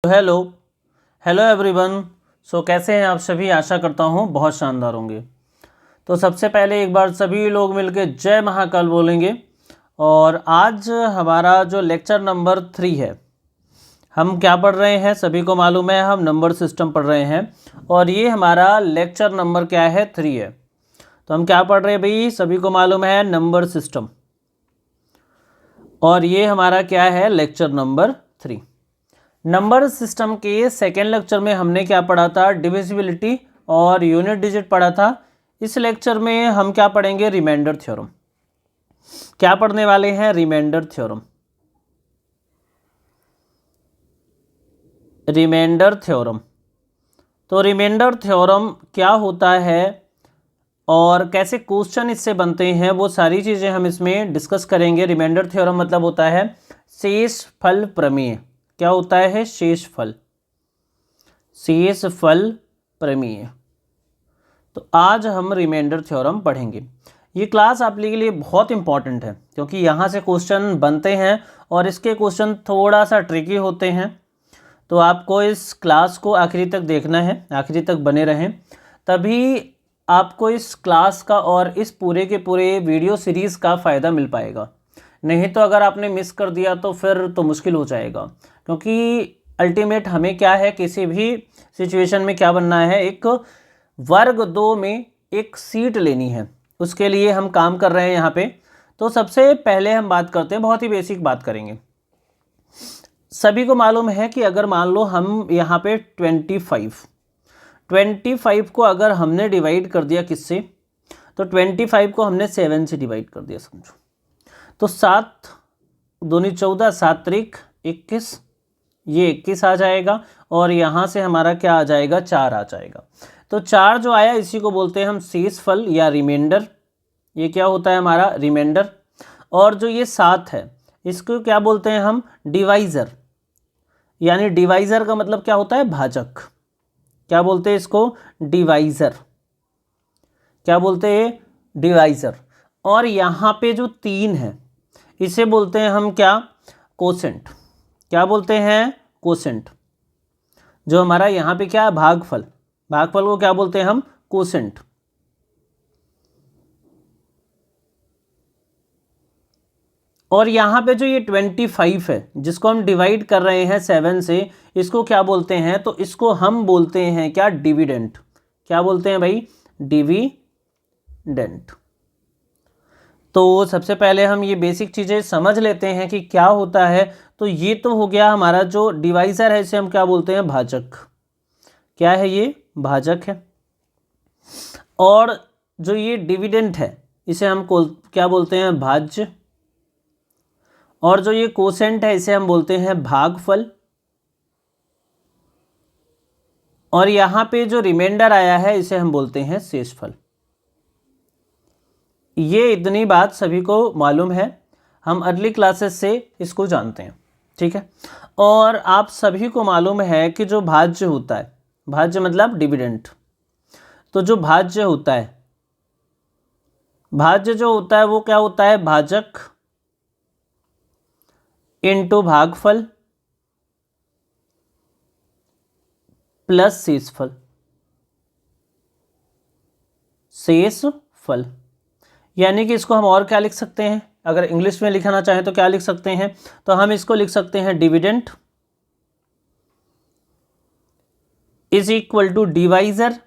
Hello hello everyone. कैसे हैं आप सभी? आशा करता हूँ बहुत शानदार होंगे। तो सबसे पहले एक बार सभी लोग मिलकर जय महाकाल बोलेंगे। और आज हमारा जो लेक्चर नंबर 3 है, हम क्या पढ़ रहे हैं सभी को मालूम है, हम नंबर सिस्टम पढ़ रहे हैं। और ये हमारा लेक्चर नंबर क्या है? 3 है। तो हम क्या पढ़ रहे हैं भाई? सभी को मालूम है, नंबर सिस्टम। और ये हमारा क्या है? Lecture number 3। नंबर सिस्टम के सेकेंड लेक्चर में हमने क्या पढ़ा था? डिविजिबिलिटी और यूनिट डिजिट पढ़ा था। इस लेक्चर में हम क्या पढ़ेंगे? Remainder theorem. क्या पढ़ने वाले हैं? Remainder theorem. Remainder theorem. तो रिमाइंडर थ्योरम क्या होता है और कैसे क्वेश्चन इससे बनते हैं, वो सारी चीज़ें हम इसमें डिस्कस करेंगे। रिमाइंडर थ्योरम मतलब होता है शेषफल प्रमेय। क्या होता है? शेषफल। शेषफल प्रमेय। तो आज हम रिमाइंडर थ्योरम पढ़ेंगे। ये क्लास आप लोगों के लिए बहुत इंपॉर्टेंट है क्योंकि यहाँ से क्वेश्चन बनते हैं और इसके क्वेश्चन थोड़ा सा ट्रिकी होते हैं। तो आपको इस क्लास को आखिरी तक देखना है, आखिरी तक बने रहें, तभी आपको इस क्लास का और इस पूरे के पूरे वीडियो सीरीज़ का फ़ायदा मिल पाएगा। नहीं तो अगर आपने मिस कर दिया तो फिर तो मुश्किल हो जाएगा, क्योंकि अल्टीमेट हमें क्या है, किसी भी सिचुएशन में क्या बनना है, एक वर्ग 2 में एक सीट लेनी है। उसके लिए हम काम कर रहे हैं यहाँ पे। तो सबसे पहले हम बात करते हैं, बहुत ही बेसिक बात करेंगे। सभी को मालूम है कि अगर मान लो हम यहाँ पे 25 को अगर हमने डिवाइड कर दिया किससे, तो 25 को हमने 7 से डिवाइड कर दिया समझो। तो 7 दूनी 14, 7 त्रिक 21, ये 21 आ जाएगा। और यहाँ से हमारा क्या आ जाएगा? 4 आ जाएगा। तो 4 जो आया इसी को बोलते हैं हम शेषफल या रिमाइंडर। ये क्या होता है? हमारा रिमाइंडर। और जो ये 7 है इसको क्या बोलते हैं हम? डिवाइज़र। यानी डिवाइज़र का मतलब क्या होता है? भाजक। क्या बोलते हैं इसको? डिवाइज़र। क्या बोलते हैं? डिवाइज़र। और यहाँ पे जो 3 है इसे बोलते हैं हम क्या? कोसेंट। क्या बोलते हैं? कोसेंट। जो हमारा यहाँ पे क्या है? भागफल। भागफल को क्या बोलते हैं हम? कोसेंट। और यहाँ पे जो ये 25 है जिसको हम डिवाइड कर रहे हैं 7 से, इसको क्या बोलते हैं? तो इसको हम बोलते हैं क्या? डिविडेंट। क्या बोलते हैं भाई? डिविडेंट। तो सबसे पहले हम ये बेसिक चीज़ें समझ लेते हैं कि क्या होता है। तो ये तो हो गया हमारा जो डिवाइज़र है, इसे हम क्या बोलते हैं? भाजक। क्या है ये? भाजक है। और जो ये डिविडेंट है इसे हम क्या बोलते हैं? भाज्य। और जो ये कोसेंट है इसे हम बोलते हैं भागफल। और यहाँ पे जो रिमाइंडर आया है इसे हम बोलते हैं शेषफल। ये इतनी बात सभी को मालूम है, हम अर्ली क्लासेस से इसको जानते हैं, ठीक है। और आप सभी को मालूम है कि जो भाज्य होता है, भाज्य मतलब डिविडेंट, तो जो भाज्य होता है, भाज्य जो होता है वो क्या होता है? भाजक इनटू भागफल प्लस शेषफल। शेषफल यानी कि इसको हम और क्या लिख सकते हैं? अगर इंग्लिश में लिखना चाहें तो क्या लिख सकते हैं? तो हम इसको लिख सकते हैं dividend is equal to divisor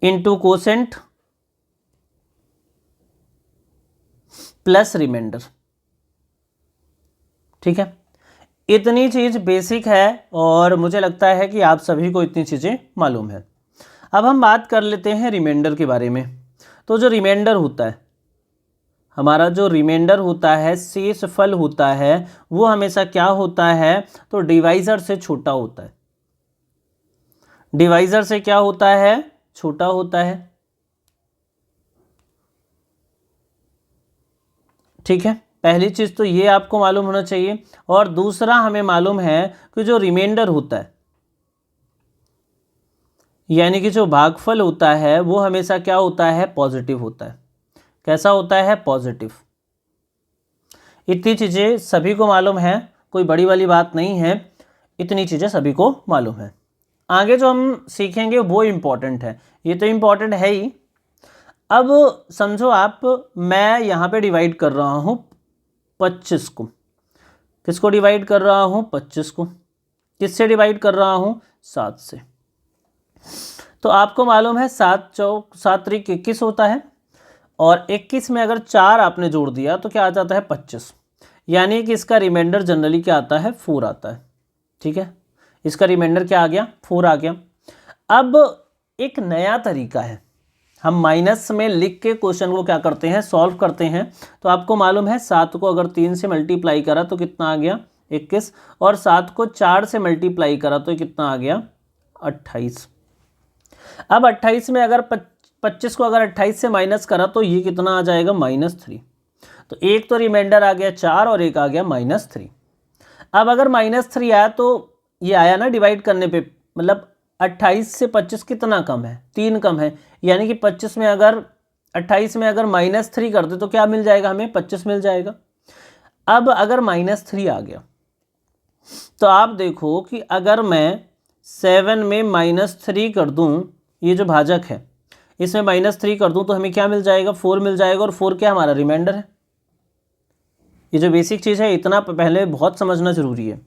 into quotient plus remainder. ठीक है, इतनी चीज बेसिक है और मुझे लगता है कि आप सभी को इतनी चीजें मालूम है। अब हम बात कर लेते हैं रिमाइंडर के बारे में। तो जो रिमाइंडर होता है, हमारा जो रिमाइंडर होता है, शेषफल होता है, वो हमेशा क्या होता है? तो डिवाइजर से छोटा होता है। डिवाइजर से क्या होता है? छोटा होता है। ठीक है, पहली चीज तो ये आपको मालूम होना चाहिए। और दूसरा हमें मालूम है कि जो रिमाइंडर होता है यानी कि जो भागफल होता है वो हमेशा क्या होता है? पॉजिटिव होता है। कैसा होता है? पॉजिटिव। इतनी चीजें सभी को मालूम है, कोई बड़ी वाली बात नहीं है, इतनी चीज़ें सभी को मालूम है। आगे जो हम सीखेंगे वो इम्पॉर्टेंट है, ये तो इम्पॉर्टेंट है ही। अब समझो आप, मैं यहाँ पे डिवाइड कर रहा हूँ 25 को, किसको डिवाइड कर रहा हूँ 25 को, किससे डिवाइड कर रहा हूँ 7 से। तो आपको मालूम है 7 चौक 7 त्रिक 21 होता है, और 21 में अगर 4 आपने जोड़ दिया तो क्या आ जाता है 25, यानी कि इसका रिमाइंडर जनरली क्या आता है 4 आता है। ठीक है, इसका रिमाइंडर क्या आ गया 4 आ गया। अब एक नया तरीका है, हम माइनस में लिख के क्वेश्चन को क्या करते हैं सॉल्व करते हैं। तो आपको मालूम है 7 को अगर 3 से मल्टीप्लाई करा तो कितना आ गया 21, और 7 को 4 से मल्टीप्लाई करा तो कितना आ गया 28। अब 28 में अगर 25 को अगर 28 से माइनस करा तो ये कितना आ जाएगा -3। तो एक तो रिमाइंडर आ गया 4 और एक आ गया -3। अब अगर -3 आया तो ये आया ना डिवाइड करने पे, मतलब 28 से 25 कितना कम है 3 कम है, यानी कि 25 में अगर 28 में अगर -3 कर दे तो क्या मिल जाएगा हमें 25 मिल जाएगा। अब अगर -3 आ गया तो आप देखो कि अगर मैं 7 में -3 कर दूं, ये जो भाजक है इसमें -3 कर दूं तो हमें क्या मिल जाएगा 4 मिल जाएगा, और 4 क्या हमारा रिमाइंडर है। ये जो बेसिक चीज़ है इतना पहले बहुत समझना ज़रूरी है।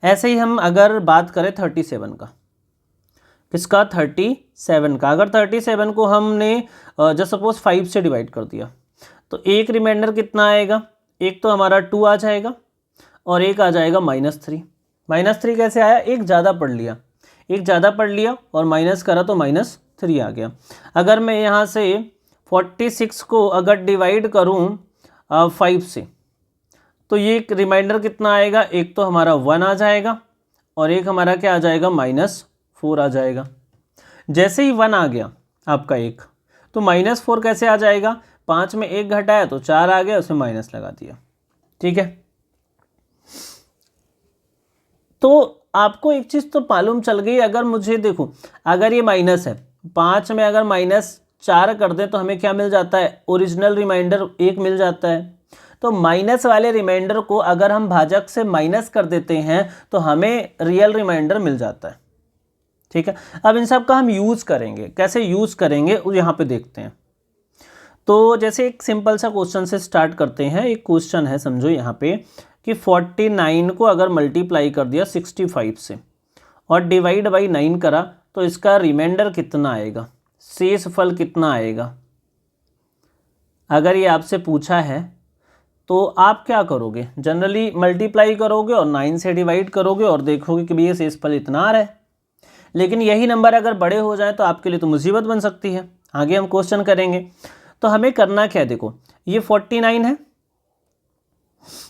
ऐसे ही हम अगर बात करें 37 का, किसका 37 का, अगर 37 को हमने जस्ट सपोज 5 से डिवाइड कर दिया तो एक रिमाइंडर कितना आएगा, एक तो हमारा 2 आ जाएगा और एक आ जाएगा -3। -3 कैसे आया, एक ज़्यादा पढ़ लिया और माइनस करा तो -3 आ गया। अगर मैं यहाँ से 46 को अगर डिवाइड करूँ 5 से तो ये एक रिमाइंडर कितना आएगा, एक तो हमारा 1 आ जाएगा और एक हमारा क्या आ जाएगा -4 आ जाएगा। जैसे ही 1 आ गया आपका एक, तो -4 कैसे आ जाएगा, 5 में 1 घटाया तो 4 आ गया, उसमें माइनस लगा दिया। ठीक है, तो आपको एक चीज़ तो मालूम चल गई। अगर मुझे देखो, अगर ये माइनस है 5 में अगर -4 कर दें तो हमें क्या मिल जाता है, ओरिजिनल रिमाइंडर 1 मिल जाता है। तो माइनस वाले रिमाइंडर को अगर हम भाजक से माइनस कर देते हैं तो हमें रियल रिमाइंडर मिल जाता है। ठीक है, अब इन सब का हम यूज़ करेंगे, कैसे यूज़ करेंगे वो यहाँ पे देखते हैं। तो जैसे एक सिंपल सा क्वेश्चन से स्टार्ट करते हैं। एक क्वेश्चन है समझो यहाँ पे कि 49 को अगर मल्टीप्लाई कर दिया 65 से और डिवाइड बाई 9 करा तो इसका रिमाइंडर कितना आएगा, शेषफल कितना आएगा। अगर ये आपसे पूछा है तो आप क्या करोगे, जनरली मल्टीप्लाई करोगे और 9 से डिवाइड करोगे और देखोगे कि भैया शेषफल इतना आ रहा है। लेकिन यही नंबर अगर बड़े हो जाए तो आपके लिए तो मुसीबत बन सकती है। आगे हम क्वेश्चन करेंगे। तो हमें करना क्या है, देखो ये 49 है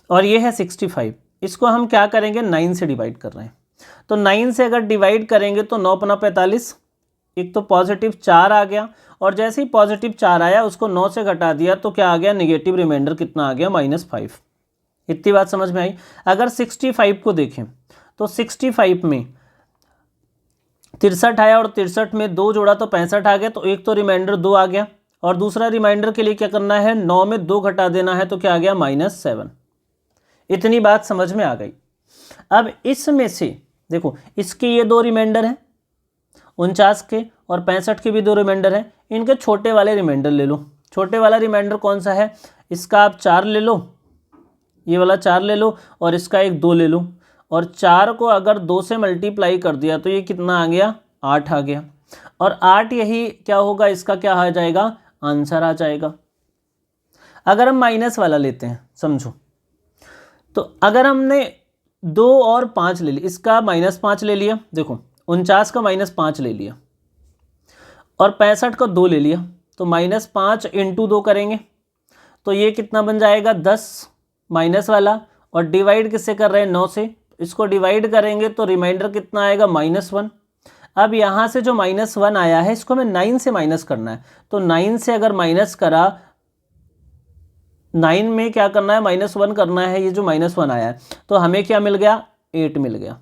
और ये है 65, इसको हम क्या करेंगे 9 से डिवाइड कर रहे हैं। तो 9 से अगर डिवाइड करेंगे तो 9 × 45, एक तो पॉजिटिव 4 आ गया, और जैसे ही पॉजिटिव 4 आया उसको 9 से घटा दिया तो क्या आ गया, नेगेटिव रिमाइंडर कितना आ गया -5। इतनी बात समझ में आई। अगर 65 को देखें तो 65 में 63 आया और 63 में 2 जोड़ा तो 65 आ गया, तो एक तो रिमाइंडर 2 आ गया, और दूसरा रिमाइंडर के लिए क्या करना है 9 में 2 घटा देना है, तो क्या आ गया -7। इतनी बात समझ में आ गई। अब इसमें से देखो इसके ये 2 रिमाइंडर हैं 49 के, और 65 के भी 2 रिमाइंडर हैं। इनके छोटे वाले रिमाइंडर ले लो। छोटे वाला रिमाइंडर कौन सा है, इसका आप 4 ले लो, ये वाला 4 ले लो, और इसका एक 2 ले लो, और 4 को अगर 2 से मल्टीप्लाई कर दिया तो ये कितना आ गया 8 आ गया, और 8 यही क्या होगा, इसका क्या आ जाएगा, आंसर आ जाएगा। अगर हम माइनस वाला लेते हैं समझो, तो अगर हमने 2 और 5 ले लिया, इसका -5 ले लिया, देखो 49 का -5 ले लिया और 65 का 2 ले लिया, तो -5 × 2 करेंगे तो ये कितना बन जाएगा 10 माइनस वाला, और डिवाइड किससे कर रहे हैं 9 से, इसको डिवाइड करेंगे तो रिमाइंडर कितना आएगा -1। अब यहाँ से जो -1 आया है इसको हमें 9 से माइनस करना है, तो 9 से अगर माइनस करा, 9 में क्या करना है -1 करना है, ये जो -1 आया है तो हमें क्या मिल गया 8 मिल गया।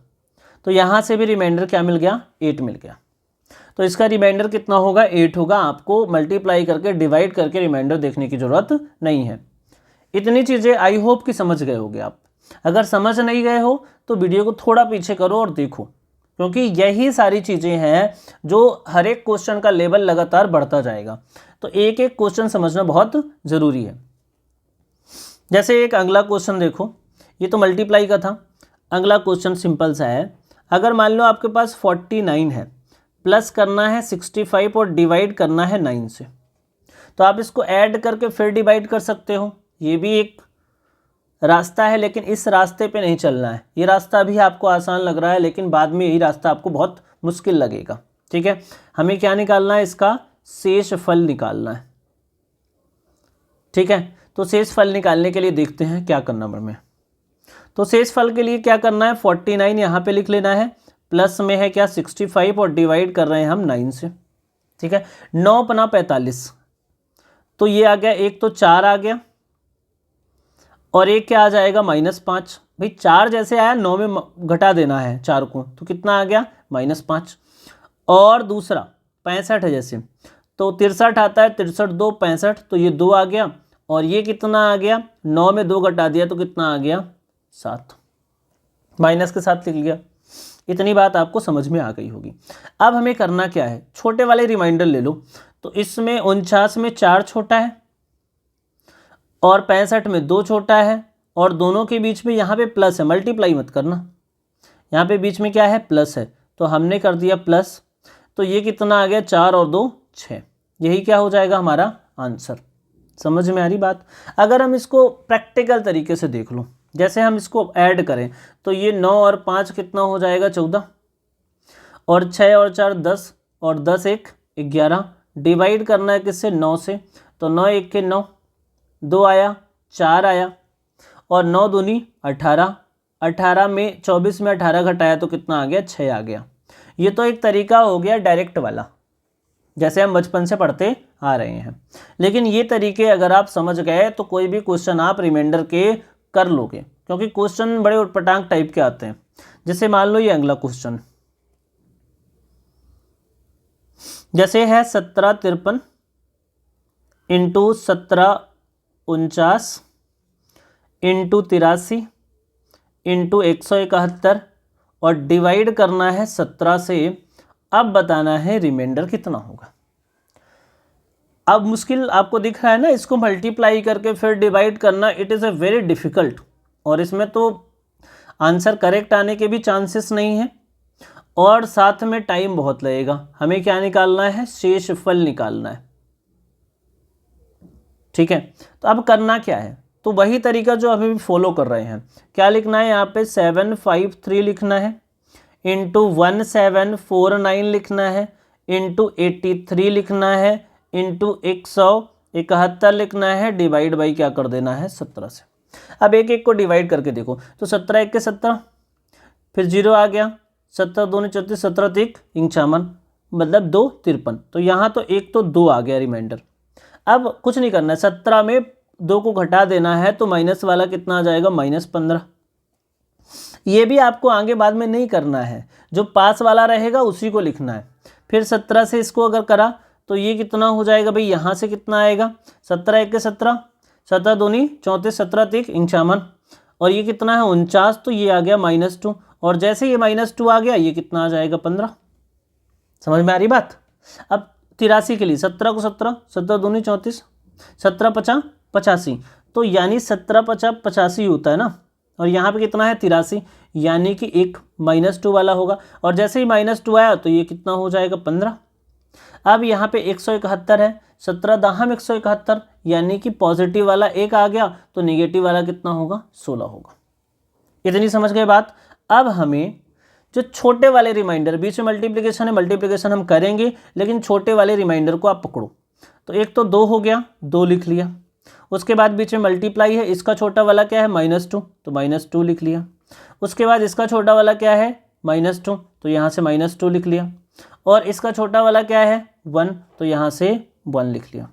तो यहाँ से भी रिमाइंडर क्या मिल गया 8 मिल गया। तो इसका रिमाइंडर कितना होगा 8 होगा। आपको मल्टीप्लाई करके डिवाइड करके रिमाइंडर देखने की ज़रूरत नहीं है। इतनी चीज़ें आई होप कि समझ गए होगे आप। अगर समझ नहीं गए हो तो वीडियो को थोड़ा पीछे करो और देखो, क्योंकि यही सारी चीज़ें हैं जो हर एक क्वेश्चन का लेवल लगातार बढ़ता जाएगा। तो एक एक क्वेश्चन समझना बहुत ज़रूरी है। जैसे एक अगला क्वेश्चन देखो, ये तो मल्टीप्लाई का था। अगला क्वेश्चन सिंपल सा है। अगर मान लो आपके पास 49 है, प्लस करना है 65 और डिवाइड करना है 9 से, तो आप इसको ऐड करके फिर डिवाइड कर सकते हो। ये भी एक रास्ता है, लेकिन इस रास्ते पे नहीं चलना है। ये रास्ता अभी आपको आसान लग रहा है, लेकिन बाद में यही रास्ता आपको बहुत मुश्किल लगेगा। ठीक है, हमें क्या निकालना है, इसका शेष फल निकालना है। ठीक है, तो शेष फल निकालने के लिए देखते हैं क्या करना हमें। तो शेष फल के लिए क्या करना है, 49 यहाँ पे लिख लेना है, प्लस में है क्या 65 और डिवाइड कर रहे हैं हम 9 से। ठीक है, 9 पना 45, तो ये आ गया, एक तो 4 आ गया और एक क्या आ जाएगा -5। भाई 4 जैसे आया 9 में घटा देना है 4 को, तो कितना आ गया -5। और दूसरा 65 है जैसे, तो 63 आता है, 63 2 65, तो ये 2 आ गया। और ये कितना आ गया, 9 में 2 घटा दिया तो कितना आ गया 7, माइनस के साथ लिख लिया। इतनी बात आपको समझ में आ गई होगी। अब हमें करना क्या है, छोटे वाले रिमाइंडर ले लो। तो इसमें 49 में 4 छोटा है और 65 में 2 छोटा है, और दोनों के बीच में यहाँ पे प्लस है, मल्टीप्लाई मत करना, यहाँ पे बीच में क्या है, प्लस है, तो हमने कर दिया प्लस। तो ये कितना आ गया, 4 और 2 6, यही क्या हो जाएगा हमारा आंसर। समझ में आ रही बात। अगर हम इसको प्रैक्टिकल तरीके से देख लो, जैसे हम इसको ऐड करें तो ये 9 और 5 कितना हो जाएगा 14, और 6 और 4 10, और 10 1 11, डिवाइड करना है किससे, 9 से, तो 9 1 के 9, 2 आया, 4 आया, और 9 दूनी 18, 18 में 24 में 18 घटाया तो कितना आ गया 6 आ गया। ये तो एक तरीका हो गया डायरेक्ट वाला, जैसे हम बचपन से पढ़ते आ रहे हैं। लेकिन ये तरीके अगर आप समझ गए तो कोई भी क्वेश्चन आप रिमाइंडर के कर लोगे, क्योंकि क्वेश्चन बड़े उटपटांग टाइप के आते हैं। जैसे मान लो ये अगला क्वेश्चन, जैसे है 17 53 इंटू 17 49 इंटू 83 इंटू 171, और डिवाइड करना है 17 से। अब बताना है रिमाइंडर कितना होगा। अब मुश्किल आपको दिख रहा है ना, इसको मल्टीप्लाई करके फिर डिवाइड करना, it is a very difficult, और इसमें तो आंसर करेक्ट आने के भी चांसेस नहीं है, और साथ में टाइम बहुत लगेगा। हमें क्या निकालना है, शेष फल निकालना है। ठीक है, तो अब करना क्या है, तो वही तरीका जो अभी भी फॉलो कर रहे हैं। क्या लिखना है, यहाँ पे 753 लिखना है, इंटू 1749 लिखना है, इंटू 83 लिखना है, इंटू 171 लिखना है, डिवाइड बाई क्या कर देना है 17 से। अब एक एक को डिवाइड करके देखो, तो 17 1 के 17, फिर 0 आ गया, 17 2 34, 17 3 51, मतलब 2 53, तो यहाँ तो एक तो 2 आ गया रिमाइंडर। अब कुछ नहीं करना है, 17 में 2 को घटा देना है, तो माइनस वाला कितना आ जाएगा -15। ये भी आपको आगे बाद में नहीं करना है, जो पास वाला रहेगा उसी को लिखना है। फिर 17 से इसको अगर करा तो ये कितना हो जाएगा भाई, यहाँ से कितना आएगा, 17 1 के 17, 17 दूनी 34, 17 3 51, और ये कितना है 49, तो ये आ गया -2, और जैसे ये -2 आ गया ये कितना आ जाएगा 15। समझ में आ रही बात। अब 83 के लिए 17 को 17, 17 दूनी 34, 17 50 85, तो यानी 17 50 85 होता है ना, और यहाँ पे कितना है 83, यानी कि एक -2 वाला होगा, और जैसे ही -2 आया तो ये कितना हो जाएगा 15। अब यहाँ पे 171 है, 17 दाहम 171, यानी कि पॉजिटिव वाला एक आ गया, तो निगेटिव वाला कितना होगा 16 होगा। इतनी समझ गए बात। अब हमें जो छोटे वाले रिमाइंडर, बीच में मल्टीप्लिकेशन है, मल्टीप्लिकेशन हम करेंगे, लेकिन छोटे वाले रिमाइंडर को आप पकड़ो। तो एक तो 2 हो गया, 2 लिख लिया, उसके बाद बीच में मल्टीप्लाई है, इसका छोटा वाला क्या है -2, तो -2 लिख लिया। उसके बाद इसका छोटा वाला क्या है -2, तो यहाँ से -2 लिख लिया, और इसका छोटा वाला क्या है 1, तो यहाँ से 1 लिख लिया।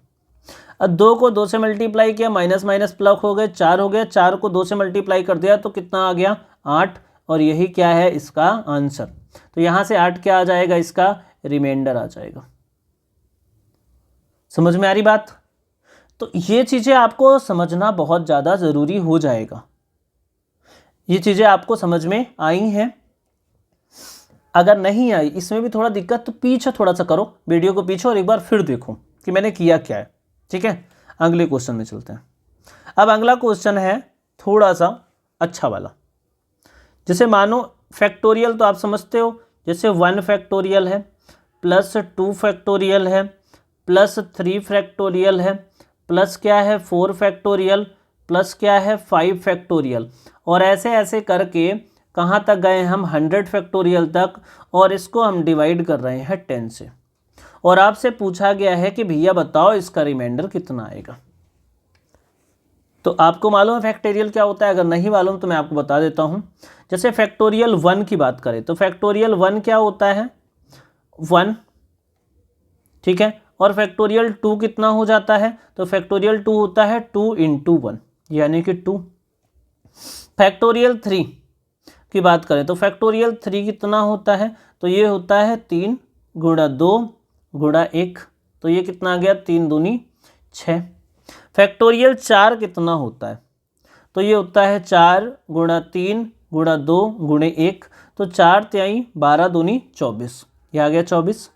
अब 2 को 2 से मल्टीप्लाई किया, माइनस माइनस प्लस हो गए, 4 हो गया, 4 को 2 से मल्टीप्लाई कर दिया तो कितना आ गया 8, और यही क्या है इसका आंसर। तो यहाँ से 8 क्या आ जाएगा, इसका रिमाइंडर आ जाएगा। समझ में आ रही बात। तो ये चीज़ें आपको समझना बहुत ज़्यादा ज़रूरी हो जाएगा। ये चीज़ें आपको समझ में आई हैं? अगर नहीं आई, इसमें भी थोड़ा दिक्कत, तो पीछे थोड़ा सा करो वीडियो को पीछे और एक बार फिर देखो कि मैंने किया क्या है। ठीक है, अगले क्वेश्चन में चलते हैं। अब अगला क्वेश्चन है थोड़ा सा अच्छा वाला। जैसे मानो फैक्टोरियल तो आप समझते हो, जैसे 1 फैक्टोरियल है, प्लस 2 फैक्टोरियल है, प्लस 3 फैक्टोरियल है, प्लस क्या है 4 फैक्टोरियल, प्लस क्या है 5 फैक्टोरियल, और ऐसे ऐसे करके कहाँ तक गए हम 100 फैक्टोरियल तक, और इसको हम डिवाइड कर रहे हैं 10 से। और आपसे पूछा गया है कि भैया बताओ इसका रिमाइंडर कितना आएगा। तो आपको मालूम है फैक्टोरियल क्या होता है? अगर नहीं मालूम तो मैं आपको बता देता हूँ। जैसे फैक्टोरियल 1 की बात करें तो फैक्टोरियल 1 क्या होता है? 1, ठीक है। और फैक्टोरियल 2 कितना हो जाता है? तो फैक्टोरियल 2 होता है 2 इंटू 1, यानी कि 2। फैक्टोरियल 3 की बात करें तो फैक्टोरियल 3 कितना होता है? तो ये होता है 3 गुणा 2 गुणा 1, तो ये कितना आ गया 3 दूनी 6। फैक्टोरियल 4 कितना होता है? तो ये होता है 4 गुणा 3 गुणा 2 गुणे 1, तो 4 तिहाई 12 दूनी 24, ये आ गया 24।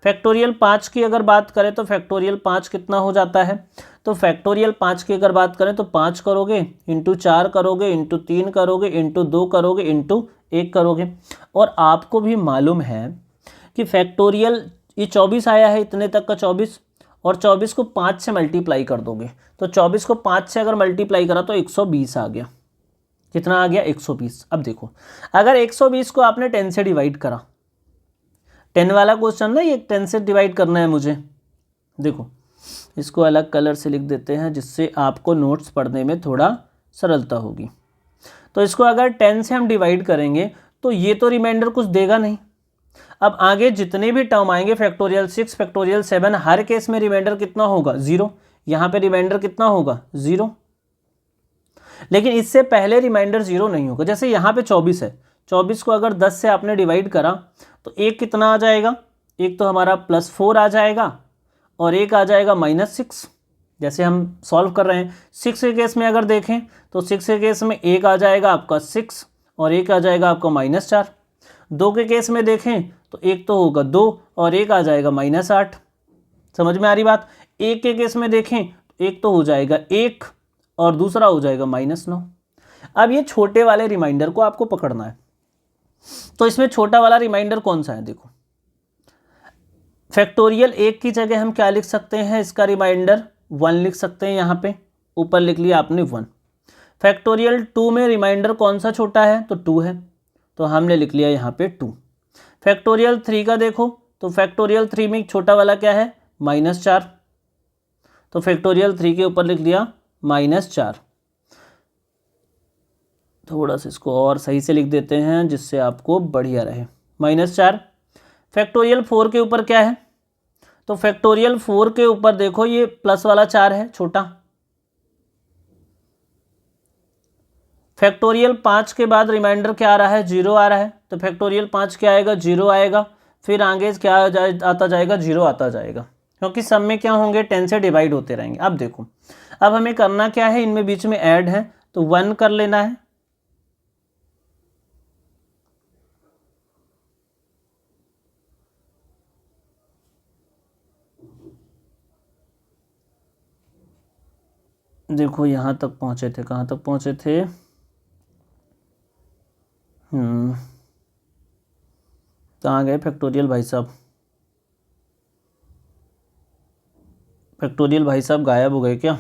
फैक्टोरियल 5 की अगर बात करें तो फैक्टोरियल 5 कितना हो जाता है? तो फैक्टोरियल 5 की अगर बात करें तो 5 करोगे इंटू 4 करोगे इंटू 3 करोगे इंटू 2 करोगे इंटू 1 करोगे। और आपको भी मालूम है कि फैक्टोरियल ये 24 आया है, इतने तक का 24, और 24 को 5 से मल्टीप्लाई कर दोगे तो 24 को 5 से अगर मल्टीप्लाई करा तो 120 आ गया। कितना आ गया? 120। अब देखो, अगर 120 को आपने 10 से डिवाइड करा, 10 वाला क्वेश्चन ना, ये 10 से डिवाइड करना है मुझे। देखो, इसको अलग कलर से लिख देते हैं जिससे आपको नोट्स पढ़ने में थोड़ा सरलता होगी। तो इसको अगर 10 से हम डिवाइड करेंगे तो ये तो रिमाइंडर कुछ देगा नहीं। अब आगे जितने भी टर्म आएंगे फैक्टोरियल 6 फैक्टोरियल 7, हर केस में रिमाइंडर कितना होगा? 0। यहाँ पे रिमाइंडर कितना होगा? 0। लेकिन इससे पहले रिमाइंडर 0 नहीं होगा। जैसे यहाँ पे 24 है, 24 को अगर 10 से आपने डिवाइड करा तो एक कितना आ जाएगा? एक तो हमारा +4 आ जाएगा और एक आ जाएगा -6। जैसे हम सॉल्व कर रहे हैं 6 के केस में अगर देखें तो 6 के केस में एक आ जाएगा आपका 6 और एक आ जाएगा आपका -4। 2 के केस में देखें तो एक तो होगा 2 और एक आ जाएगा -8। समझ में आ रही बात? एक के केस में देखें तो एक तो हो जाएगा 1 और दूसरा हो जाएगा -9। अब ये छोटे वाले रिमाइंडर को आपको पकड़ना है। तो इसमें छोटा वाला रिमाइंडर कौन सा है? देखो, फैक्टोरियल 1 की जगह हम क्या लिख सकते हैं? इसका रिमाइंडर 1 लिख सकते हैं। यहाँ पे ऊपर लिख लिया आपने 1। फैक्टोरियल 2 में रिमाइंडर कौन सा छोटा है? तो 2 है, तो हमने लिख लिया यहाँ पे 2। फैक्टोरियल 3 का देखो तो फैक्टोरियल 3 में छोटा वाला क्या है? -4, तो फैक्टोरियल 3 के ऊपर लिख लिया -4। थोड़ा सा इसको और सही से लिख देते हैं जिससे आपको बढ़िया रहे। -4। फैक्टोरियल 4 के ऊपर क्या है? तो फैक्टोरियल 4 के ऊपर देखो ये प्लस वाला 4 है छोटा। फैक्टोरियल 5 के बाद रिमाइंडर क्या आ रहा है? 0 आ रहा है, तो फैक्टोरियल 5 क्या आएगा? 0 आएगा। फिर आगे क्या आता जाएगा? 0 आता जाएगा, क्योंकि सब में क्या होंगे? 10 से डिवाइड होते रहेंगे। अब देखो, अब हमें करना क्या है? इनमें बीच में ऐड है तो 1 कर लेना है। देखो यहाँ तक पहुँचे थे, कहाँ तक पहुँचे थे? कहाँ गए फैक्टोरियल भाई साहब? फैक्टोरियल भाई साहब गायब हो गए क्या?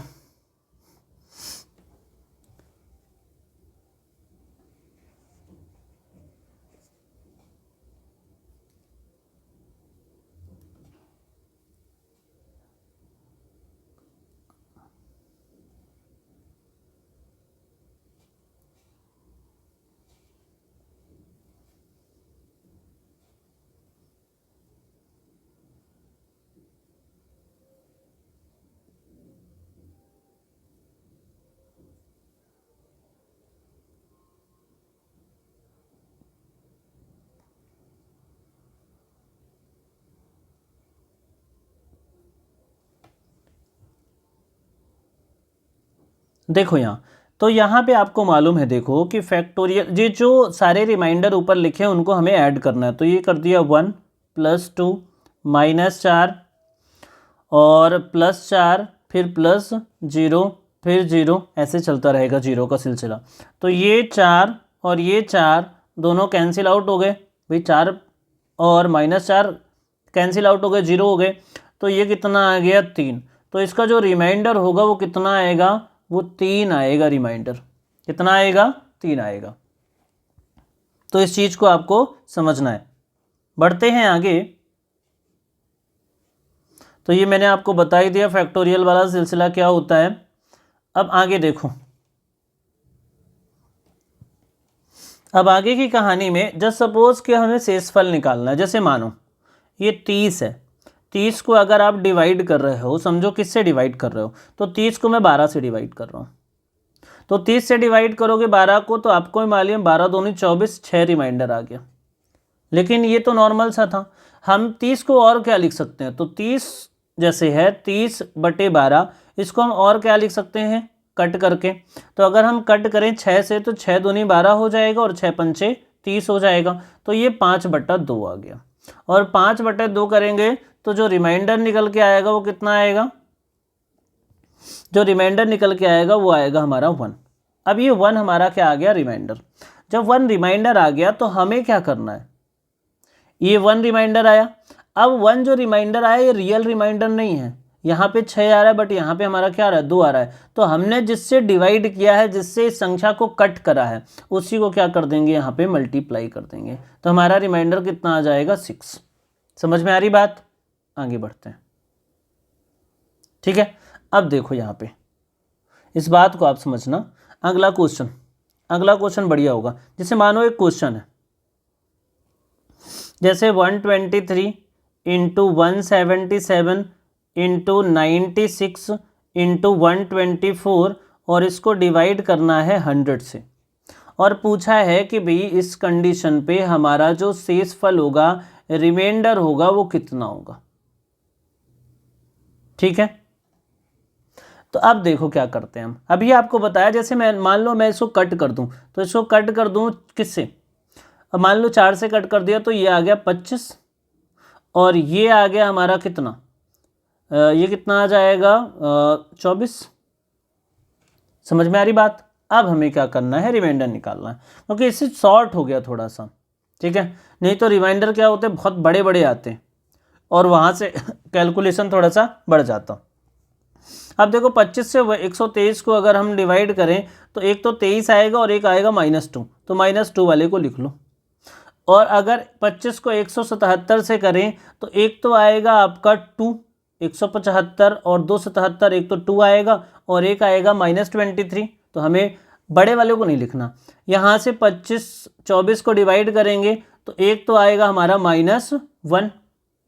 देखो यहाँ तो यहाँ पे आपको मालूम है देखो कि फैक्टोरियल ये जो सारे रिमाइंडर ऊपर लिखे हैं उनको हमें ऐड करना है। तो ये कर दिया 1 + 2 -4 और +4 फिर +0 फिर 0, ऐसे चलता रहेगा 0 का सिलसिला। तो ये 4 और ये 4 दोनों कैंसिल आउट हो गए भाई, 4 और -4 कैंसिल आउट हो गए, 0 हो गए। तो ये कितना आ गया 3। तो इसका जो रिमाइंडर होगा वो कितना आएगा, वो 3 आएगा। रिमाइंडर कितना आएगा, 3 आएगा। तो इस चीज़ को आपको समझना है। बढ़ते हैं आगे। तो ये मैंने आपको बता ही दिया फैक्टोरियल वाला सिलसिला क्या होता है। अब आगे देखो, अब आगे की कहानी में जस्ट सपोज कि हमें शेषफल निकालना है। जैसे मानो ये 30 है, 30 को अगर आप डिवाइड कर रहे हो, समझो किससे डिवाइड कर रहे हो, तो 30 को मैं 12 से डिवाइड कर रहा हूँ। तो 30 से डिवाइड करोगे 12 को, तो आपको ही मालूम 12 दूनी 24, 6 रिमाइंडर आ गया। लेकिन ये तो नॉर्मल सा था। हम 30 को और क्या लिख सकते हैं, तो 30 जैसे है 30/12, इसको हम और क्या लिख सकते हैं, कट करके। तो अगर हम कट करें 6 से, तो 6 दूनी 12 हो जाएगा और 6 पंचे 30 हो जाएगा। तो ये 5/2 आ गया। और 5/2 करेंगे तो जो रिमाइंडर निकल के आएगा वो कितना आएगा, जो रिमाइंडर निकल के आएगा वो आएगा हमारा 1। अब ये 1 हमारा क्या आ गया, रिमाइंडर। जब 1 रिमाइंडर आ गया तो हमें क्या करना है, ये 1 रिमाइंडर आया। अब 1 जो रिमाइंडर आया ये रियल रिमाइंडर नहीं है। यहाँ पे 6 आ रहा है, बट यहाँ पे हमारा क्या आ रहा है, 2 आ रहा है। तो हमने जिससे डिवाइड किया है, जिससे इस संख्या को कट करा है, उसी को क्या कर देंगे, यहाँ पे मल्टीप्लाई कर देंगे। तो हमारा रिमाइंडर कितना आ जाएगा, 6। समझ में आ रही बात। आगे बढ़ते हैं, ठीक है। अब देखो यहाँ पे इस बात को आप समझना। अगला क्वेश्चन बढ़िया होगा। जैसे मानो एक क्वेश्चन है, जैसे 123 × 177 × 96 × 124, और इसको डिवाइड करना है 100 से। और पूछा है कि भाई इस कंडीशन पे हमारा जो शेषफल होगा, रिमाइंडर होगा, वो कितना होगा। ठीक है। तो अब देखो क्या करते हैं हम। अभी आपको बताया, जैसे मैं मान लो मैं इसको कट कर दूं, तो इसको कट कर दूं किससे, अब मान लो 4 से कट कर दिया, तो ये आ गया 25 और ये आ गया हमारा कितना, ये कितना आ जाएगा 24। समझ में आ रही बात। अब हमें क्या करना है, रिमाइंडर निकालना है, क्योंकि इससे शॉर्ट हो गया थोड़ा सा। ठीक है, नहीं तो रिमाइंडर क्या होते हैं, बहुत बड़े बड़े आते हैं और वहाँ से कैलकुलेशन थोड़ा सा बढ़ जाता। अब देखो 25 से 123 को अगर हम डिवाइड करें, तो एक तो 23 आएगा और एक आएगा -2, तो -2 वाले को लिख लो। और अगर 25 को 177 से करें, तो एक तो आएगा आपका 2, 175 और 277, एक तो 2 आएगा और एक आएगा -23। तो हमें बड़े वाले को नहीं लिखना। यहाँ से 24 को डिवाइड करेंगे, तो एक तो आएगा हमारा -1।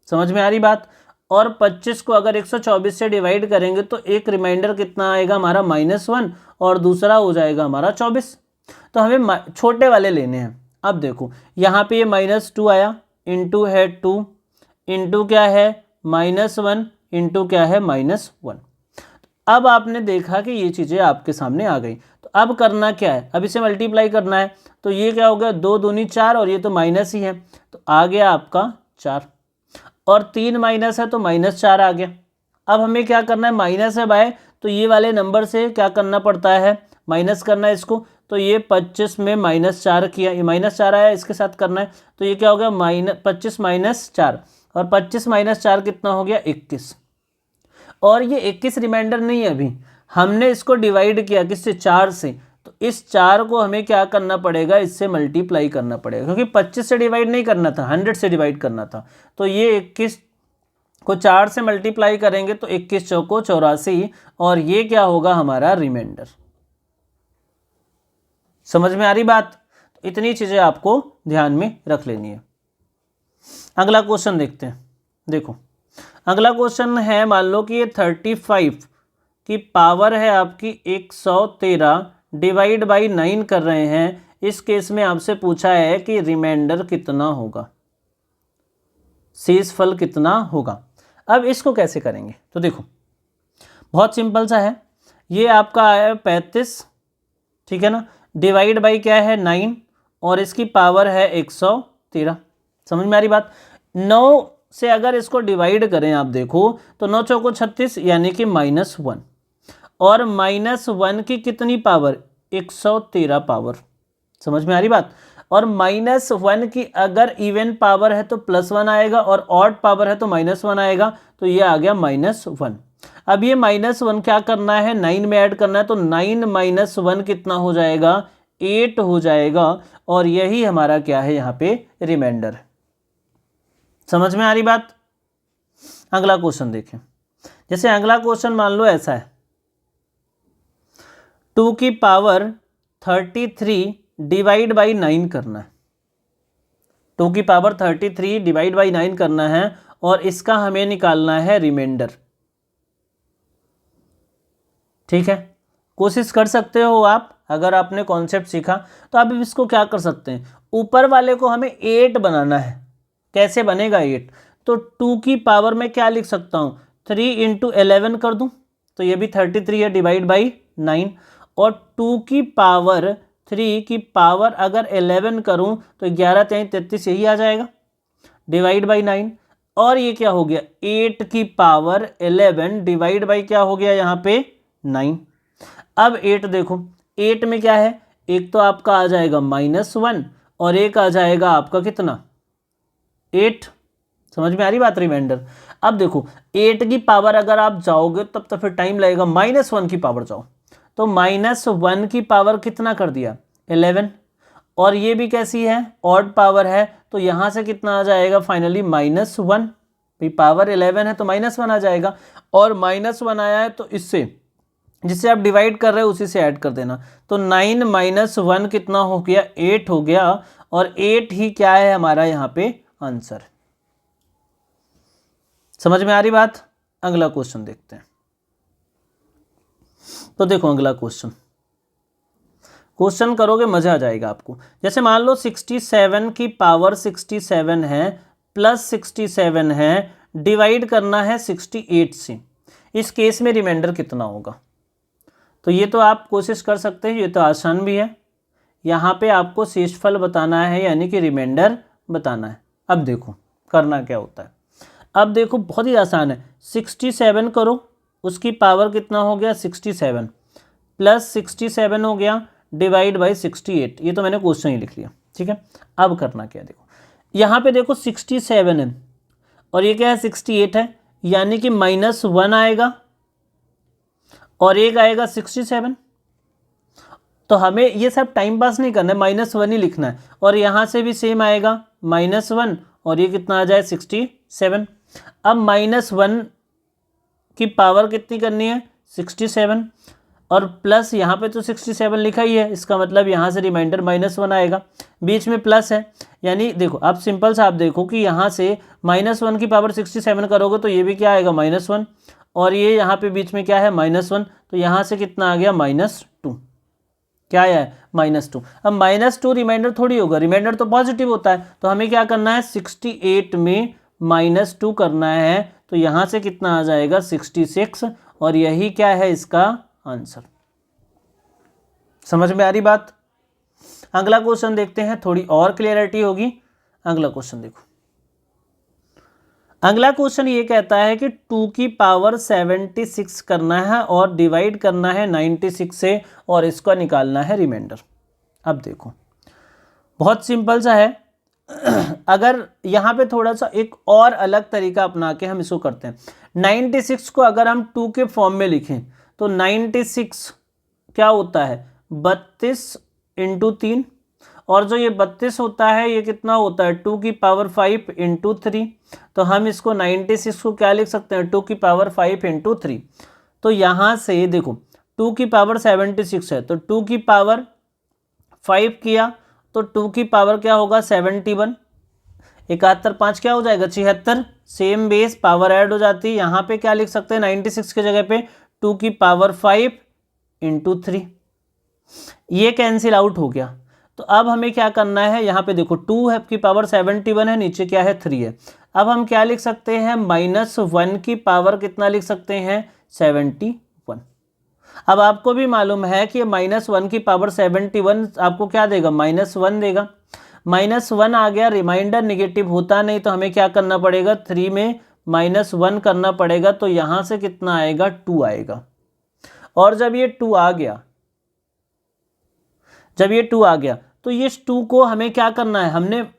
समझ में आ रही बात। और 25 को अगर 124 से डिवाइड करेंगे, तो एक रिमाइंडर कितना आएगा हमारा -1 और दूसरा हो जाएगा हमारा 24। तो हमें छोटे वाले लेने हैं। अब देखो यहाँ पे ये -2 आया, इंटू है 2, इंटू क्या है -1, इंटू क्या है -1। अब आपने देखा कि ये चीज़ें आपके सामने आ गई। तो अब करना क्या है, अब इसे मल्टीप्लाई करना है। तो ये क्या हो गया, 2 दूनी 4 और ये तो माइनस ही है, तो आ गया आपका 4 और 3 माइनस है तो -4 आ गया। अब हमें क्या करना है, माइनस है बाय, तो ये वाले नंबर से क्या करना पड़ता है, माइनस करना है इसको। तो ये 25 में -4 किया, ये -4 आया, इसके साथ करना है। तो ये क्या हो गया, -25 - 4, और 25 - 4 कितना हो गया, 21। और ये 21 रिमाइंडर नहीं है, अभी हमने इसको डिवाइड किया किससे, 4 से। तो इस 4 को हमें क्या करना पड़ेगा, इससे मल्टीप्लाई करना पड़ेगा, क्योंकि 25 से डिवाइड नहीं करना था, 100 से डिवाइड करना था। तो ये 21 को 4 से मल्टीप्लाई करेंगे, तो 21 चौको 84, और ये क्या होगा हमारा रिमाइंडर। समझ में आ रही बात। तो इतनी चीज़ें आपको ध्यान में रख लेनी है। अगला क्वेश्चन देखते हैं। देखो अगला क्वेश्चन है, मान लो कि ये 35 की पावर है आपकी 113 डिवाइड बाई 9 कर रहे हैं। इस केस में आपसे पूछा है कि रिमाइंडर कितना होगा, शेषफल कितना होगा। अब इसको कैसे करेंगे, तो देखो बहुत सिंपल सा है। ये आपका आया 35 ठीक है ना, डिवाइड बाई क्या है 9 और इसकी पावर है 113। समझ में आ रही बात। 9 से अगर इसको डिवाइड करें आप देखो तो 9 चौको 36 यानी कि -1 और -1 की कितनी पावर 113 पावर। समझ में आ रही बात। और -1 की अगर इवन पावर है तो +1 आएगा और ऑड पावर है तो -1 आएगा, तो ये आ गया -1। अब ये -1 क्या करना है 9 में ऐड करना है, तो 9 - 1 कितना हो जाएगा 8 हो जाएगा और यही हमारा क्या है यहाँ पे रिमाइंडर है। समझ में आ रही बात। अगला क्वेश्चन देखें। जैसे अगला क्वेश्चन मान लो ऐसा है 2 की पावर 33 डिवाइड बाई 9 करना है। 2 की पावर 33 डिवाइड बाई 9 करना है और इसका हमें निकालना है रिमाइंडर। ठीक है, कोशिश कर सकते हो आप, अगर आपने कॉन्सेप्ट सीखा तो आप इसको क्या कर सकते हैं, ऊपर वाले को हमें 8 बनाना है। कैसे बनेगा 8, तो 2 की पावर में क्या लिख सकता हूँ 3 × 11 कर दूँ, तो ये भी 33 है डिवाइड बाई 9 और 2 की पावर 3 की पावर अगर 11 करूँ तो 11 3 33 यही आ जाएगा डिवाइड बाई 9 और ये क्या हो गया 8 की पावर 11 डिवाइड बाई क्या हो गया यहाँ पे 9। अब 8 देखो 8 में क्या है, एक तो आपका आ जाएगा -1 और एक आ जाएगा आपका कितना 8। समझ में आ रही बात। रिमाइंडर अब देखो 8 की पावर अगर आप जाओगे तब तो फिर टाइम लगेगा, -1 की पावर जाओ तो -1 की पावर कितना कर दिया 11 और ये भी कैसी है ऑड पावर है, तो यहाँ से कितना आ जाएगा फाइनली -1। भाई पावर 11 है तो -1 आ जाएगा और -1 आया है तो इससे जिससे आप डिवाइड कर रहे हो उसी से ऐड कर देना, तो 9 - 1 कितना हो गया 8 हो गया और 8 ही क्या है हमारा यहाँ पे आंसर। समझ में आ रही बात। अगला क्वेश्चन देखते हैं। तो देखो अगला क्वेश्चन करोगे मजा आ जाएगा आपको। जैसे मान लो 67 की पावर 67 है प्लस 67 है, डिवाइड करना है 68 से, इस केस में रिमाइंडर कितना होगा। तो ये तो आप कोशिश कर सकते हैं, ये तो आसान भी है। यहाँ पे आपको शेषफल बताना है यानी कि रिमाइंडर बताना है। अब देखो करना क्या होता है, अब देखो बहुत ही आसान है। 67 करो, उसकी पावर कितना हो गया 67 प्लस 67 हो गया डिवाइड बाई 68। ये तो मैंने क्वेश्चन ही लिख लिया। ठीक है, अब करना क्या, देखो यहाँ पे देखो 67 है और ये क्या है 68 है, यानी कि -1 आएगा और एक आएगा 67। तो हमें ये सब टाइम पास नहीं करना है, -1 ही लिखना है और यहाँ से भी सेम आएगा -1 और ये कितना आ जाए 67। अब -1 की पावर कितनी करनी है 67 और प्लस यहाँ पे तो 67 लिखा ही है, इसका मतलब यहाँ से रिमाइंडर -1 आएगा, बीच में प्लस है। यानी देखो आप सिंपल सा आप देखो कि यहाँ से -1 की पावर 67 करोगे तो ये भी क्या आएगा -1 और ये यहाँ पे बीच में क्या है -1, तो यहाँ से कितना आ गया -2। क्या आया है -2। अब -2 रिमाइंडर थोड़ी होगा, रिमाइंडर तो पॉजिटिव होता है, तो हमें क्या करना है 68 में -2 करना है, तो यहाँ से कितना आ जाएगा 66 और यही क्या है इसका आंसर। समझ में आ रही बात। अगला क्वेश्चन देखते हैं, थोड़ी और क्लियरिटी होगी। अगला क्वेश्चन देखो। अगला क्वेश्चन ये कहता है कि 2 की पावर 76 करना है और डिवाइड करना है 96 से और इसका निकालना है रिमाइंडर। अब देखो बहुत सिंपल सा है। अगर यहाँ पे थोड़ा सा एक और अलग तरीका अपना के हम इसको करते हैं, 96 को अगर हम 2 के फॉर्म में लिखें तो 96 क्या होता है 32 × 3 और जो ये 32 होता है ये कितना होता है 2 की पावर 5 × 3। तो हम इसको 96 को क्या लिख सकते हैं 2 की पावर 5 × 3। तो यहाँ से देखो 2 की पावर 76 है तो 2 की पावर 5 किया तो 2 की पावर क्या होगा 71, 71 5 क्या हो जाएगा 76, सेम बेस पावर ऐड हो जाती है। यहाँ पे क्या लिख सकते हैं 96 के जगह पे 2 की पावर 5 × 3, ये कैंसिल आउट हो गया। तो अब हमें क्या करना है, यहाँ पे देखो 2 है की पावर 71 है, नीचे क्या है 3 है। अब हम क्या लिख सकते हैं -1 की पावर कितना लिख सकते हैं 71। अब आपको भी मालूम है कि -1 की पावर 71 आपको क्या देगा, -1 देगा। -1 आ गया, रिमाइंडर निगेटिव होता नहीं तो हमें क्या करना पड़ेगा, 3 में -1 करना पड़ेगा, तो यहाँ से कितना आएगा, 2 आएगा। और जब ये 2 आ गया, तो ये 2 को हमें क्या करना है, हमने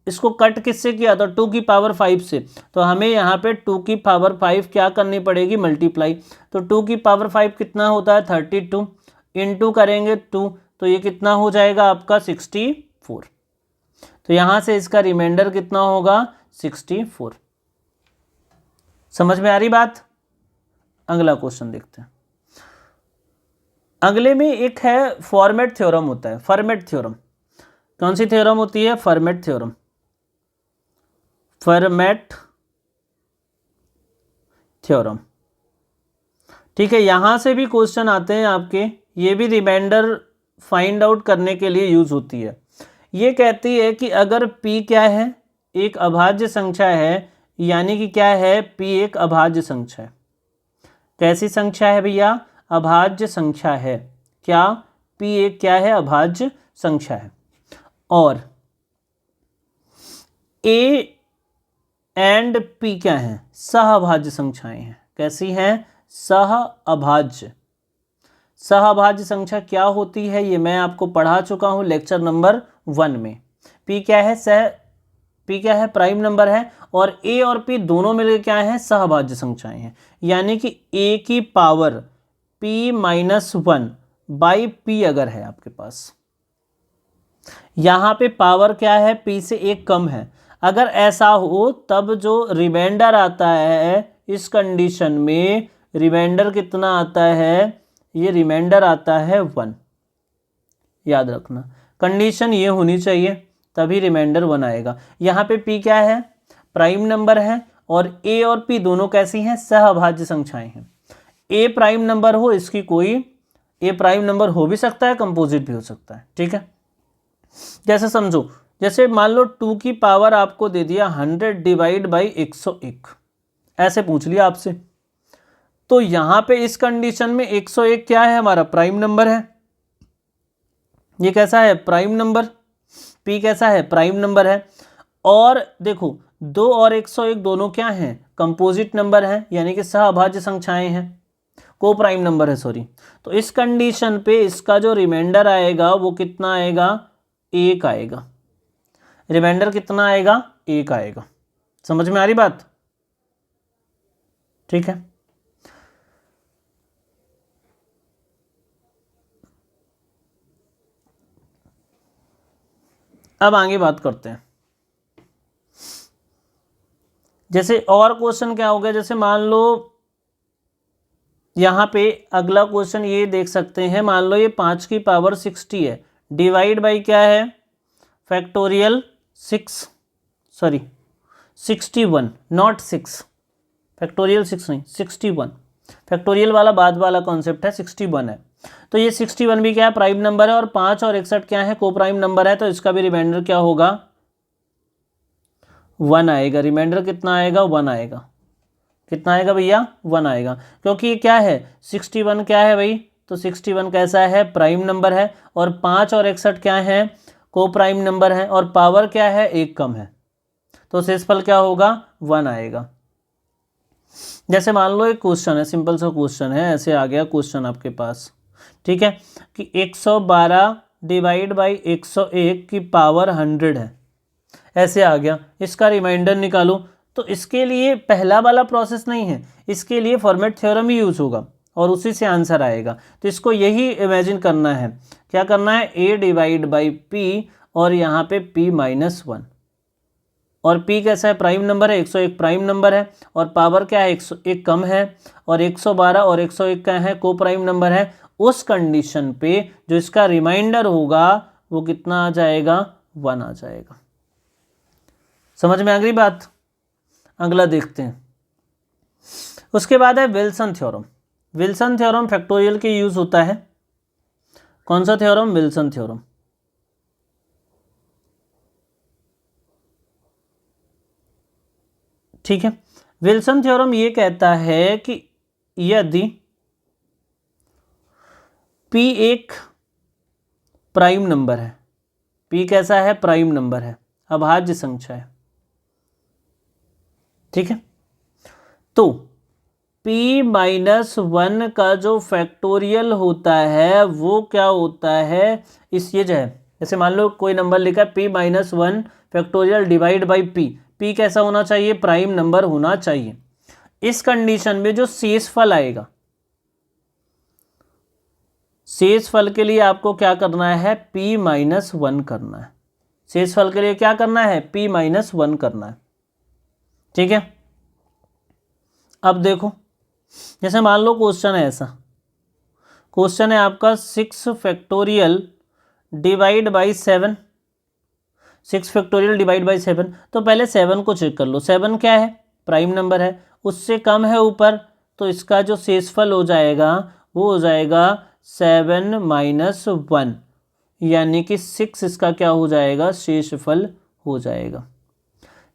इसको कट किससे किया था, 2 की पावर 5 से, तो हमें यहाँ पे 2 की पावर 5 क्या करनी पड़ेगी, मल्टीप्लाई। तो 2 की पावर 5 कितना होता है, 32, इनटू करेंगे 2, तो ये कितना हो जाएगा आपका 64। तो यहाँ से इसका रिमाइंडर कितना होगा, 64। समझ में आ रही बात। अगला क्वेश्चन देखते हैं। अगले में एक है फॉर्मेट थ्योरम होता है, फॉर्मेट थ्योरम। कौन सी थ्योरम होती है, फॉर्मेट थ्योरम, फॉर्मेट थ्योरम। ठीक है, यहां से भी क्वेश्चन आते हैं आपके, ये भी रिमाइंडर फाइंड आउट करने के लिए यूज होती है। ये कहती है कि अगर p क्या है, एक अभाज्य संख्या है, यानी कि क्या है, p एक अभाज्य संख्या है। कैसी संख्या है भैया, अभाज्य संख्या है। क्या, p एक क्या है, अभाज्य संख्या है। और a एंड p क्या है, सहअभाज्य संख्याएं हैं। कैसी हैं, सहअभाज्य। सहअभाज्य संख्या क्या होती है, ये मैं आपको पढ़ा चुका हूं लेक्चर नंबर 1 में। p क्या है, p क्या है, प्राइम नंबर है, और a और p दोनों मिलकर क्या है, सहअभाज्य संख्याएं हैं। यानी कि a की पावर p-1 बाई p अगर है आपके पास, यहां पे पावर क्या है, p से एक कम है, अगर ऐसा हो तब जो रिमाइंडर आता है, इस कंडीशन में रिमाइंडर कितना आता है, ये रिमाइंडर आता है 1। याद रखना, कंडीशन ये होनी चाहिए, तभी रिमाइंडर 1 आएगा। यहाँ पे p क्या है, प्राइम नंबर है, और a और p दोनों कैसी हैं, सहअभाज्य संख्याएं हैं। a प्राइम नंबर हो, इसकी कोई a प्राइम नंबर हो भी सकता है, कंपोजिट भी हो सकता है। ठीक है, जैसे समझो, जैसे मान लो 2 की पावर आपको दे दिया 100 डिवाइड बाई 101, ऐसे पूछ लिया आपसे, तो यहां पे इस कंडीशन में 101 क्या है, हमारा प्राइम नंबर है। ये कैसा है, प्राइम नंबर, p कैसा है, प्राइम नंबर है। और देखो 2 और 101 दोनों क्या हैं, कंपोजिट नंबर हैं, यानी कि सहअभाज्य संख्याएं हैं, को प्राइम नंबर है, सॉरी। तो इस कंडीशन पे इसका जो रिमाइंडर आएगा वो कितना आएगा, 1 आएगा। रिमाइंडर कितना आएगा, 1 आएगा। समझ में आ रही बात। ठीक है, अब आगे बात करते हैं। जैसे और क्वेश्चन क्या हो गया, जैसे मान लो यहाँ पे अगला क्वेश्चन ये देख सकते हैं, मान लो ये 5 की पावर 60 है, डिवाइड बाई क्या है, फैक्टोरियल 61, नॉट 6, फैक्टोरियल 6 नहीं, 61। फैक्टोरियल वाला बाद वाला कॉन्सेप्ट है, 61 है। तो ये 61 भी क्या है, प्राइम नंबर है, और 5 और 61 क्या है, को प्राइम नंबर है, तो इसका भी रिमाइंडर क्या होगा, 1 आएगा। रिमाइंडर कितना आएगा, 1 आएगा। कितना आएगा भैया, 1 आएगा, क्योंकि ये क्या है, 61 क्या है भाई, तो 61 कैसा है, प्राइम नंबर है, और 5 और 61 क्या है, को प्राइम नंबर है, और पावर क्या है, एक कम है, तो शेषफल क्या होगा, 1 आएगा। जैसे मान लो एक क्वेश्चन है, सिंपल सा क्वेश्चन है, ऐसे आ गया क्वेश्चन आपके पास, ठीक है, कि 112 डिवाइड बाई 101 की पावर 100 है, ऐसे आ गया, इसका रिमाइंडर निकालो। तो इसके लिए पहला वाला प्रोसेस नहीं है, इसके लिए फॉर्मेट थ्योरम ही यूज होगा, और उसी से आंसर आएगा। तो इसको यही इमेजिन करना है, क्या करना है, a डिवाइड बाई p, और यहाँ पे p-1, और p कैसा है, प्राइम नंबर है, 101 प्राइम नंबर है, और पावर क्या है, 101 कम है, और 112 और 101 क्या है, को प्राइम नंबर है। उस कंडीशन पे जो इसका रिमाइंडर होगा वो कितना आ जाएगा, 1 आ जाएगा। समझ में आ गई बात। अगला देखते हैं। उसके बाद है Wilson theorem. Wilson theorem factorial के यूज होता है। कौन सा थ्योरम, विल्सन थ्योरम। ठीक है, विल्सन थ्योरम ये कहता है कि यदि P एक प्राइम नंबर है, P कैसा है, प्राइम नंबर है, अभाज्य संख्या है, ठीक है। तो P -1 का जो फैक्टोरियल होता है वो क्या होता है, इस ये जो है, जैसे मान लो कोई नंबर लिखा है P -1 factorial divide by P कैसा होना चाहिए, प्राइम नंबर होना चाहिए। इस कंडीशन में जो शेषफल आएगा, शेषफल के लिए आपको क्या करना है, P -1 करना है। शेषफल के लिए क्या करना है, P -1 करना है, ठीक है। अब देखो, जैसे मान लो क्वेश्चन है ऐसा, क्वेश्चन है आपका 6 factorial divide by 7, 6 factorial divide by 7। तो पहले 7 को चेक कर लो, 7 क्या है, प्राइम नंबर है, उससे कम है ऊपर, तो इसका जो शेषफल हो जाएगा वो हो जाएगा 7 - 1, यानी कि 6 इसका क्या हो जाएगा, शेषफल हो जाएगा।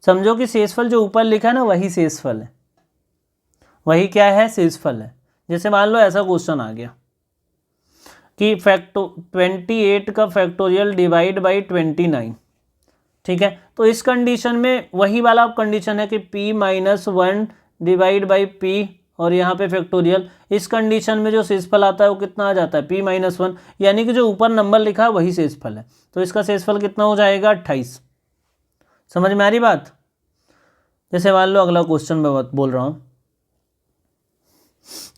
समझो कि शेषफल जो ऊपर लिखा है ना वही शेषफल है, वही क्या है, शेषफल है। जैसे मान लो ऐसा क्वेश्चन आ गया कि 28 का फैक्टोरियल डिवाइड बाई 29, ठीक है। तो इस कंडीशन में वही वाला कंडीशन है कि P -1 डिवाइड बाई P और यहाँ पे फैक्टोरियल, इस कंडीशन में जो शेषफल आता है वो कितना आ जाता है, P -1, यानी कि जो ऊपर नंबर लिखा है वही शेषफल है। तो इसका शेषफल कितना हो जाएगा, 28। समझ में आ रही बात। जैसे मान लो अगला क्वेश्चन मैं बोल रहा हूँ,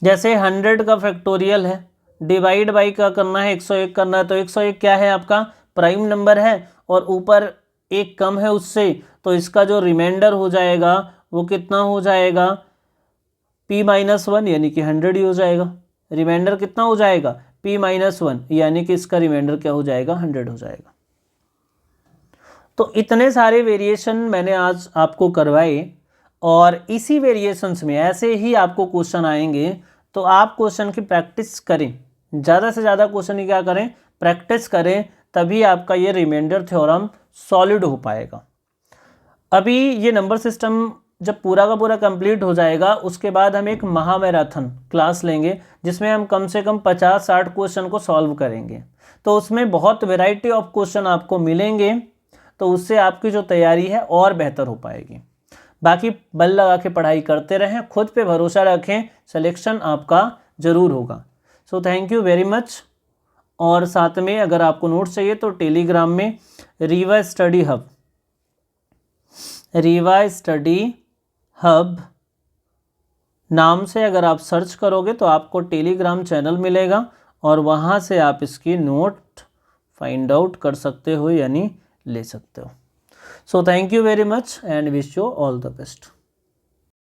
जैसे 100 का फैक्टोरियल है, डिवाइड बाई का करना है 101 करना है, तो 101 क्या है आपका, प्राइम नंबर है, और ऊपर एक कम है उससे, तो इसका जो रिमाइंडर हो जाएगा वो कितना हो जाएगा, P -1, यानी कि 100 ही हो जाएगा। रिमाइंडर कितना हो जाएगा, P -1, यानी कि इसका रिमाइंडर क्या हो जाएगा, 100 हो जाएगा। तो इतने सारे वेरिएशन मैंने आज आपको करवाए, और इसी वेरिएशंस में ऐसे ही आपको क्वेश्चन आएंगे, तो आप क्वेश्चन की प्रैक्टिस करें, ज़्यादा से ज़्यादा क्वेश्चन की क्या करें, प्रैक्टिस करें, तभी आपका ये रिमाइंडर थ्योरम सॉलिड हो पाएगा। अभी ये नंबर सिस्टम जब पूरा का पूरा कंप्लीट हो जाएगा, उसके बाद हम एक महामैराथन क्लास लेंगे जिसमें हम कम से कम 50-60 क्वेश्चन को सॉल्व करेंगे। तो उसमें बहुत वेराइटी ऑफ क्वेश्चन आपको मिलेंगे, तो उससे आपकी जो तैयारी है और बेहतर हो पाएगी। बाकी बल लगा के पढ़ाई करते रहें, खुद पे भरोसा रखें, सिलेक्शन आपका ज़रूर होगा। So thank you very much. और साथ में अगर आपको नोट्स चाहिए तो टेलीग्राम में रीवा स्टडी हब नाम से अगर आप सर्च करोगे तो आपको टेलीग्राम चैनल मिलेगा, और वहाँ से आप इसकी नोट फाइंड आउट कर सकते हो, यानी ले सकते हो। So thank you very much and wish you all the best.